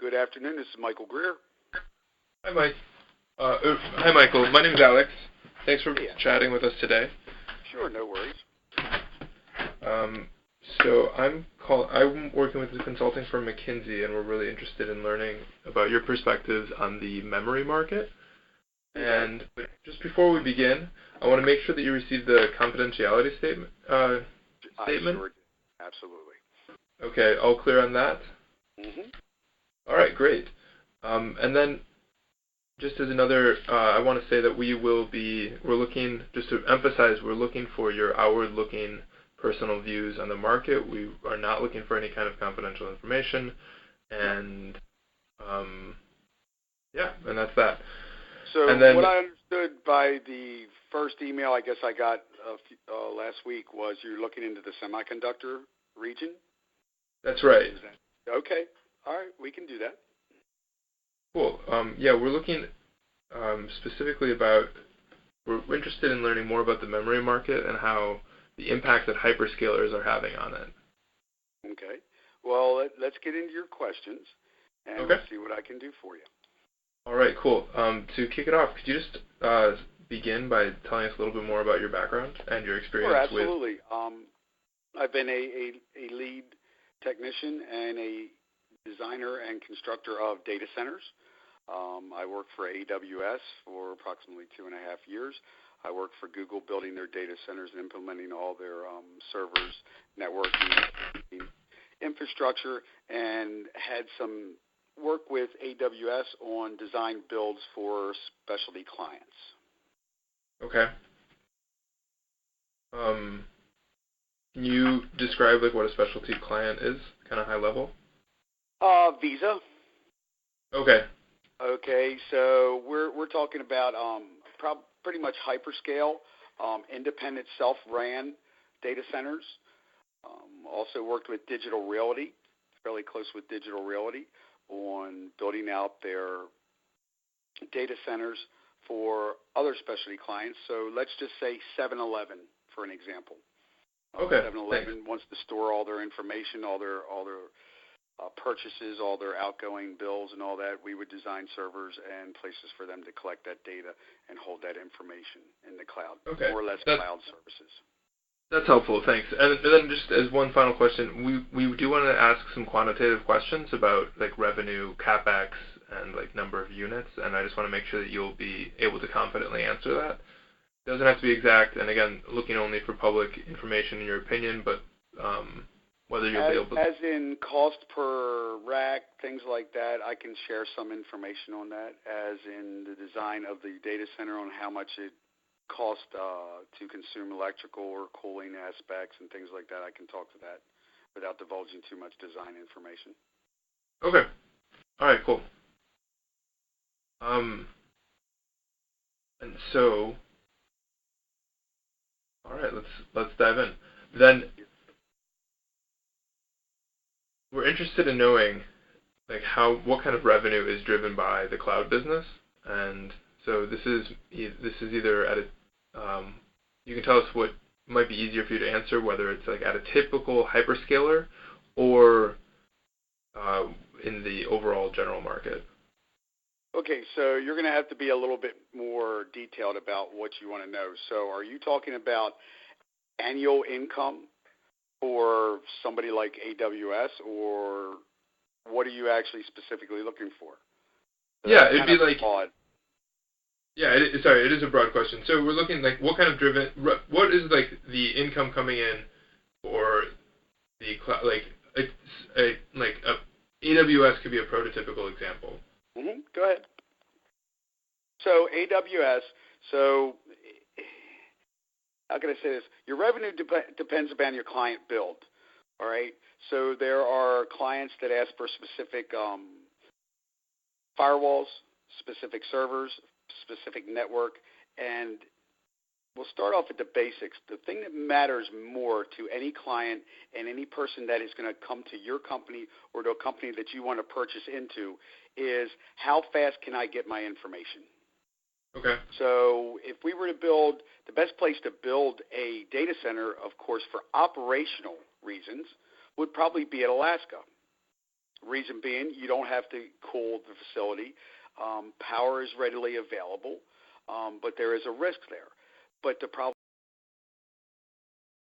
Good afternoon. This is Michael Greer. Hi, Mike. Hi, Michael. My name is Alex. Thanks for chatting with us today. Sure, no worries. So I'm working with the consulting firm McKinsey, and we're really interested in learning about your perspectives on the memory market. And just before we begin, I want to make sure that you receive the confidentiality statement. I sure did. Absolutely. Okay, all clear on that? Mm-hmm. All right, great. And then, just as another, I want to say that we're looking, just to emphasize, we're looking for your outward-looking personal views on the market. We are not looking for any kind of confidential information, and and that's that. So and then, what I understood by the first email I guess I got last week was you're looking into the semiconductor region? That's right. Okay. All right, we can do that. Cool. We're looking specifically we're interested in learning more about the memory market and how the impact that hyperscalers are having on it. Okay. Well, let's get into your questions, and we'll see what I can do for you. All right, cool. To kick it off, could you just begin by telling us a little bit more about your background and your experience with... Sure, absolutely. I've been a lead technician and a designer and constructor of data centers. I worked for AWS for approximately 2.5 years. I worked for Google building their data centers and implementing all their servers, networking, infrastructure, and had some work with AWS on design builds for specialty clients. Okay. Can you describe what a specialty client is, kind of high level? Visa. Okay. Okay, so we're talking about pretty much hyperscale, independent self-ran data centers. Also worked with Digital Realty, fairly close with Digital Realty, on building out their data centers for other specialty clients. So let's just say 7-Eleven, for an example. Okay. 7-Eleven wants to store all their information, all their purchases, all their outgoing bills and all that. We would design servers and places for them to collect that data and hold that information in the cloud, more or less cloud services. That's helpful, thanks. And then just as one final question, we do want to ask some quantitative questions about revenue, CapEx, and number of units, and I just want to make sure that you'll be able to confidently answer that. It doesn't have to be exact, and again, looking only for public information in your opinion, but whether you'll be able to... As in cost per rack, things like that, I can share some information on that, as in the design of the data center on how much it cost to consume electrical or cooling aspects and things like that. I can talk to that without divulging too much design information. Okay. All right, cool. And so, all right, let's dive in. Then we're interested in knowing what kind of revenue is driven by the cloud business, and so this is either at a you can tell us what might be easier for you to answer, whether it's at a typical hyperscaler or in the overall general market. Okay, so you're going to have to be a little bit more detailed about what you want to know. So are you talking about annual income for somebody like AWS, or what are you actually specifically looking for? Yeah, it'd be odd. Yeah, it is a broad question. So we're looking what kind of what is the income coming in for the cloud? AWS could be a prototypical example. Mm-hmm. Go ahead. So AWS, how can I say this? Your revenue depends upon your client build, all right? So there are clients that ask for specific firewalls, specific servers, specific network, and we'll start off at the basics. The thing that matters more to any client and any person that is going to come to your company or to a company that you want to purchase into is how fast can I get my information? Okay. So if we were to build, the best place to build a data center, of course, for operational reasons, would probably be at Alaska. Reason being, you don't have to cool the facility. Power is readily available, but there is a risk there. But the problem